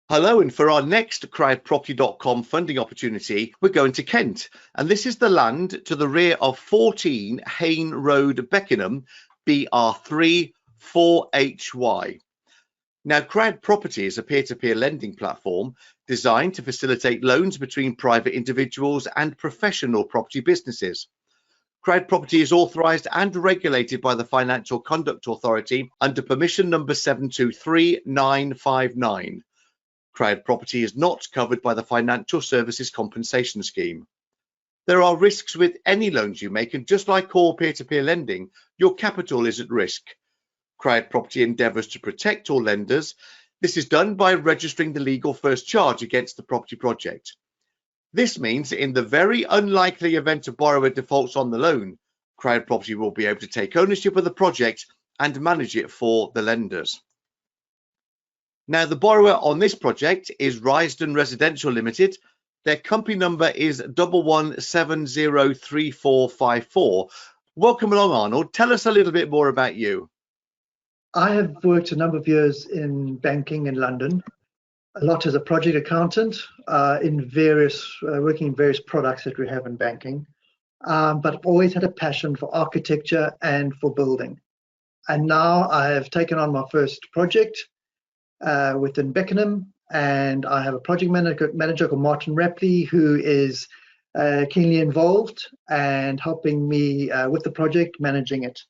Hello, and for our next CrowdProperty.com funding opportunity, we're going to Kent. And this is the land to the rear of 14 Hayne Road, Beckenham, BR3 4HY. Now, CrowdProperty is a peer-to-peer lending platform designed to facilitate loans between private individuals and professional property businesses. CrowdProperty is authorised and regulated by the Financial Conduct Authority under permission number 723959. CrowdProperty is not covered by the Financial Services Compensation Scheme. There are risks with any loans you make, and just like all peer-to-peer lending, your capital is at risk. CrowdProperty endeavours to protect all lenders. This is done by registering the legal first charge against the property project. This means in the very unlikely event a borrower defaults on the loan, CrowdProperty will be able to take ownership of the project and manage it for the lenders. Now, the borrower on this project is Risden Residential Limited. Their company number is 11703454. Welcome along, Arnold. Tell us a little bit more about you. I have worked a number of years in banking in London, a lot as a project accountant, working in various products that we have in banking, but I've always had a passion for architecture and for building. And now I have taken on my first project within Beckenham, and I have a project manager called Martin Rapley, who is keenly involved and helping me with the project, managing it.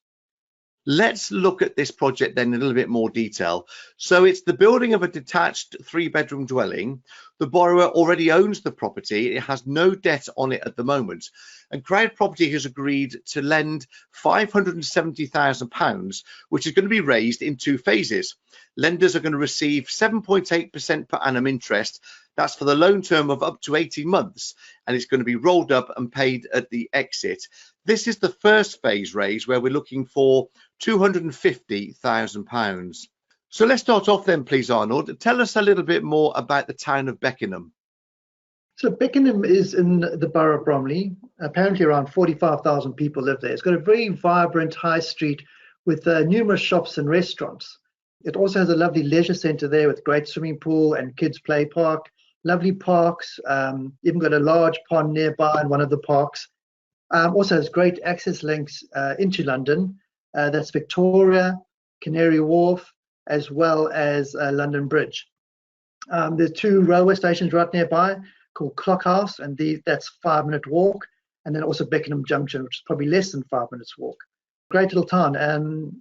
Let's look at this project then in a little bit more detail. So it's the building of a detached 3-bedroom dwelling. The borrower already owns the property. It has no debt on it at the moment. And CrowdProperty has agreed to lend £570,000, which is going to be raised in 2 phases. Lenders are going to receive 7.8% per annum interest. That's for the loan term of up to 18 months, and it's going to be rolled up and paid at the exit. This is the first phase raise where we're looking for £250,000. So let's start off then, please, Arnold. Tell us a little bit more about the town of Beckenham. So Beckenham is in the borough of Bromley. Apparently around 45,000 people live there. It's got a very vibrant high street with numerous shops and restaurants. It also has a lovely leisure centre there with great swimming pool and kids play park, lovely parks, even got a large pond nearby in one of the parks. Also has great access links into London. That's Victoria, Canary Wharf, as well as London Bridge. There's 2 railway stations right nearby called Clock House, and that's 5-minute walk. And then also Beckenham Junction, which is probably less than 5 minutes walk. Great little town,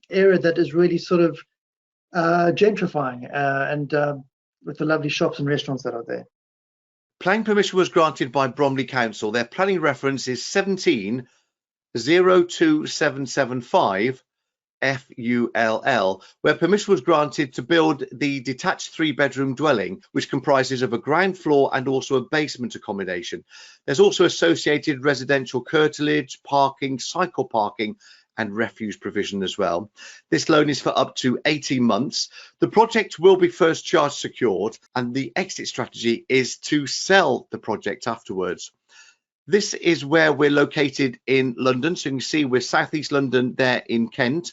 area that is really sort of gentrifying and with the lovely shops and restaurants that are there. Planning permission was granted by Bromley Council. Their planning reference is 1702775 FULL, where permission was granted to build the detached 3-bedroom dwelling, which comprises of a ground floor and also a basement accommodation. There's also associated residential curtilage, parking, cycle parking, and refuse provision as well. This loan is for up to 18 months. The project will be first charge secured, and the exit strategy is to sell the project afterwards. This is where we're located in London. So you can see we're southeast London there in Kent.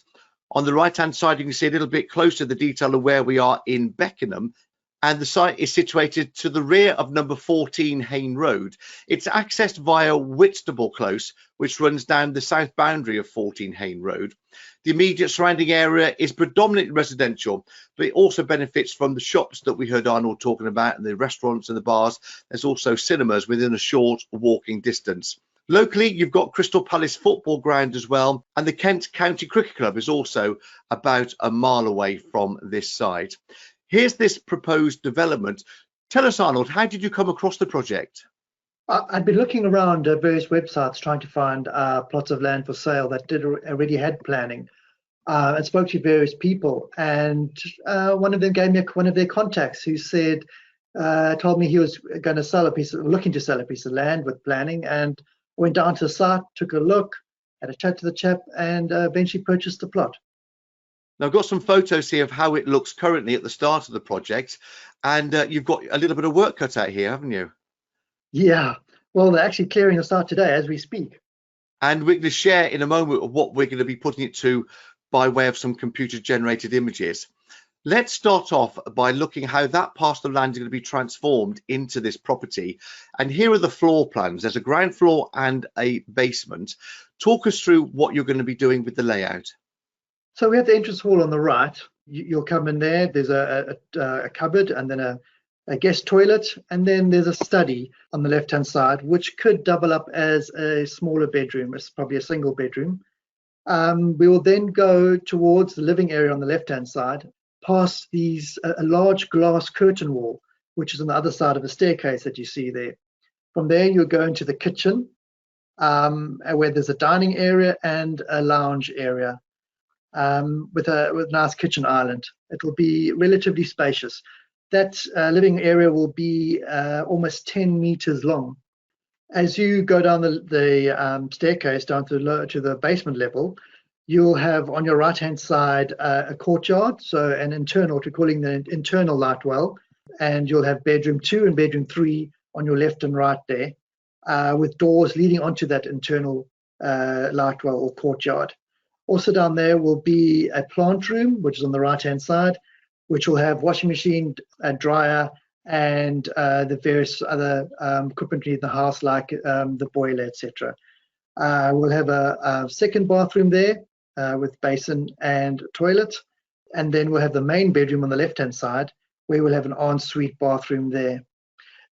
On the right hand side, you can see a little bit closer to the detail of where we are in Beckenham. And the site is situated to the rear of number 14 Hayne Road. It's accessed via Whitstable Close, which runs down the south boundary of 14 Hayne Road. The immediate surrounding area is predominantly residential, but it also benefits from the shops that we heard Arnold talking about, and the restaurants and the bars. There's also cinemas within a short walking distance. Locally, you've got Crystal Palace football ground as well, and the Kent County Cricket Club is also about a mile away from this site. Here's this proposed development. Tell us, Arnold, how did you come across the project? I'd been looking around various websites trying to find plots of land for sale that already had planning, and spoke to various people. And one of them gave me one of their contacts who said, told me he was going to looking to sell a piece of land with planning, and went down to the site, took a look, had a chat to the chap, and eventually purchased the plot. Now, I've got some photos here of how it looks currently at the start of the project, and you've got a little bit of work cut out here, haven't you? Yeah, well, they're actually clearing the site today as we speak. And we're going to share in a moment what we're going to be putting it to by way of some computer-generated images. Let's start off by looking how that parcel of land is going to be transformed into this property. And here are the floor plans. There's a ground floor and a basement. Talk us through what you're going to be doing with the layout. So we have the entrance hall on the right. You'll come in there. There's a cupboard and then a guest toilet, and then there's a study on the left-hand side, which could double up as a smaller bedroom. It's probably a single bedroom. We will then go towards the living area on the left-hand side, past a large glass curtain wall, which is on the other side of the staircase that you see there. From there, you'll go into the kitchen, where there's a dining area and a lounge area, with a nice kitchen island. It will be relatively spacious. That living area will be almost 10 meters long. As you go down the staircase down to the basement level, you'll have on your right-hand side a courtyard, so an internal, what we're calling the internal light well, and you'll have bedroom 2 and bedroom 3 on your left and right there, with doors leading onto that internal light well or courtyard. Also down there will be a plant room, which is on the right-hand side, which will have washing machine, a dryer, and the various other equipment in the house, like the boiler, etc. We'll have a second bathroom there with basin and toilet, and then we'll have the main bedroom on the left-hand side, where we'll have an ensuite bathroom there.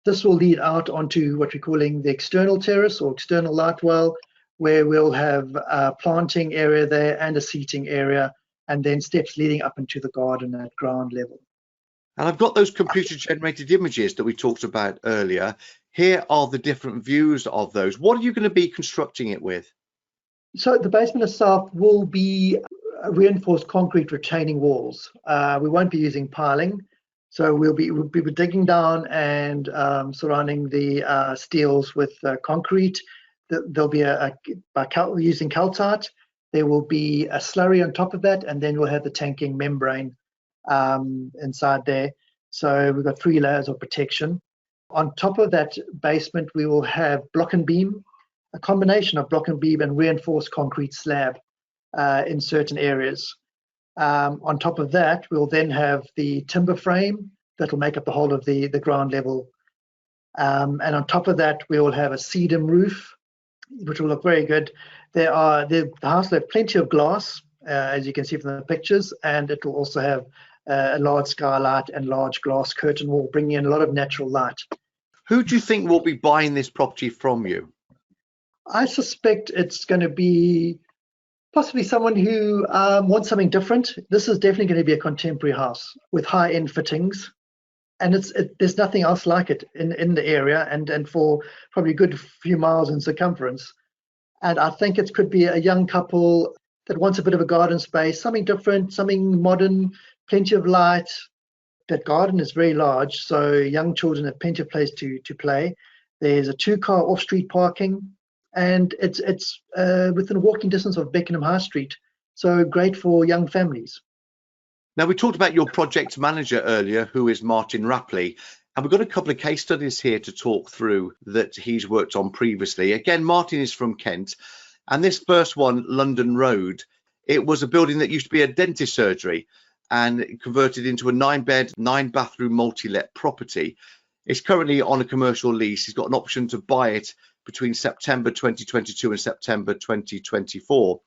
This will lead out onto what we're calling the external terrace or external light well, where we'll have a planting area there and a seating area, and then steps leading up into the garden at ground level. And I've got those computer generated images that we talked about earlier. Here are the different views of those. What are you going to be constructing it with? So the basement itself will be reinforced concrete retaining walls. We won't be using piling. So we'll be digging down and surrounding the steels with concrete. There'll be using calcite. There will be a slurry on top of that, and then we'll have the tanking membrane inside there. So we've got 3 layers of protection. On top of that basement, we will have block and beam, a combination of block and beam and reinforced concrete slab in certain areas. On top of that, we'll then have the timber frame that will make up the whole of the ground level. And on top of that, we will have a sedum roof, which will look very good. The house will have plenty of glass, as you can see from the pictures, and it will also have a large skylight and large glass curtain wall, bringing in a lot of natural light. Who do you think will be buying this property from you? I suspect it's going to be possibly someone who wants something different. This is definitely going to be a contemporary house with high-end fittings, and there's nothing else like it in the area, and for probably a good few miles in circumference. And I think it could be a young couple that wants a bit of a garden space, something different, something modern, plenty of light. That garden is very large, so young children have plenty of place to play. There's a 2-car off-street parking, and it's within a walking distance of Beckenham High Street, so great for young families. Now, we talked about your project manager earlier, who is Martin Rapley, and we've got a couple of case studies here to talk through that he's worked on previously. Again, Martin is from Kent, and this first one, London Road, it was a building that used to be a dentist surgery and converted into a 9-bed, 9-bathroom multi-let property. It's currently on a commercial lease. He's got an option to buy it between September 2022 and September 2024.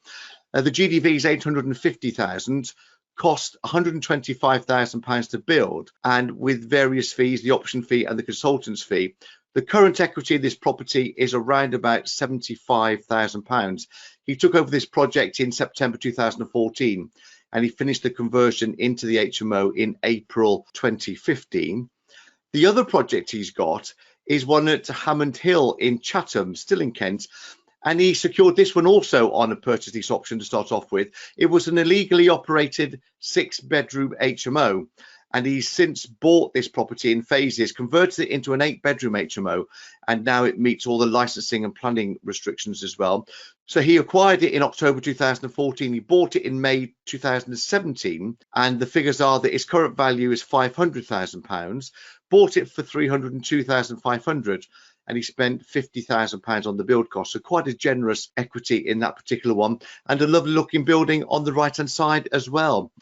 The GDV is 850,000, cost £125,000 to build, and with various fees, the option fee and the consultant's fee, the current equity of this property is around about £75,000. He took over this project in September 2014, and he finished the conversion into the HMO in April 2015. The other project he's got is one at Hammond Hill in Chatham, still in Kent, and he secured this one also on a purchase lease option to start off with. It was an illegally operated 6-bedroom HMO, and he's since bought this property in phases, converted it into an 8-bedroom HMO, and now it meets all the licensing and planning restrictions as well. So he acquired it in October 2014, he bought it in May 2017, and the figures are that its current value is £500,000, bought it for £302,500, and he spent £50,000 on the build cost. So quite a generous equity in that particular one, and a lovely looking building on the right hand side as well.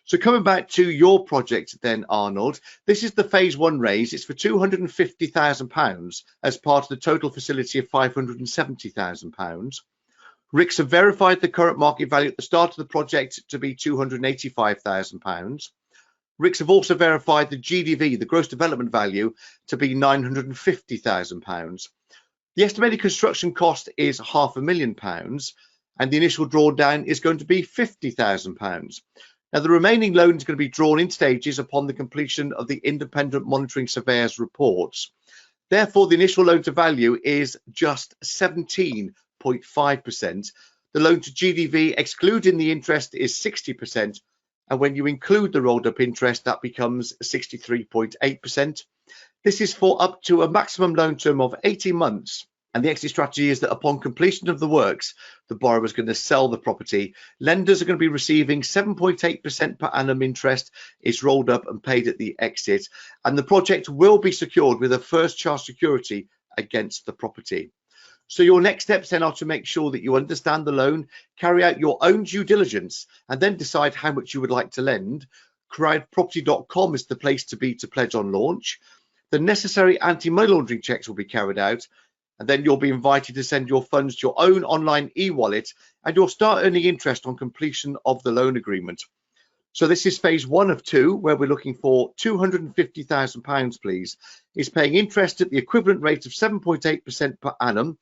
So coming back to your project then, Arnold, this is the phase 1 raise. It's for £250,000 as part of the total facility of £570,000. RICS have verified the current market value at the start of the project to be £285,000. RICS have also verified the GDV, the gross development value, to be £950,000. The estimated construction cost is £500,000, and the initial drawdown is going to be £50,000. Now, the remaining loan is going to be drawn in stages upon the completion of the independent monitoring surveyor's reports. Therefore, the initial loan to value is just 17.5%. The loan to GDV, excluding the interest, is 60%. And when you include the rolled up interest, that becomes 63.8%. This is for up to a maximum loan term of 18 months. And the exit strategy is that upon completion of the works, the borrower is going to sell the property. Lenders are going to be receiving 7.8% per annum interest. It's rolled up and paid at the exit. And the project will be secured with a first charge security against the property. So your next steps then are to make sure that you understand the loan, carry out your own due diligence, and then decide how much you would like to lend. CrowdProperty.com is the place to be to pledge on launch. The necessary anti-money laundering checks will be carried out, and then you'll be invited to send your funds to your own online e-wallet, and you'll start earning interest on completion of the loan agreement. So this is phase 1 of 2, where we're looking for £250,000, please. It's paying interest at the equivalent rate of 7.8% per annum.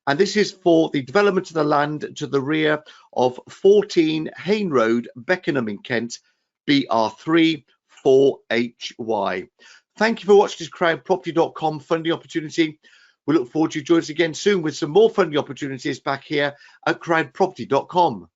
And this is for the development of the land to the rear of 14 Hayne Road, Beckenham in Kent, BR3 4HY. Thank you for watching this CrowdProperty.com funding opportunity. We look forward to you joining us again soon with some more funding opportunities back here at CrowdProperty.com.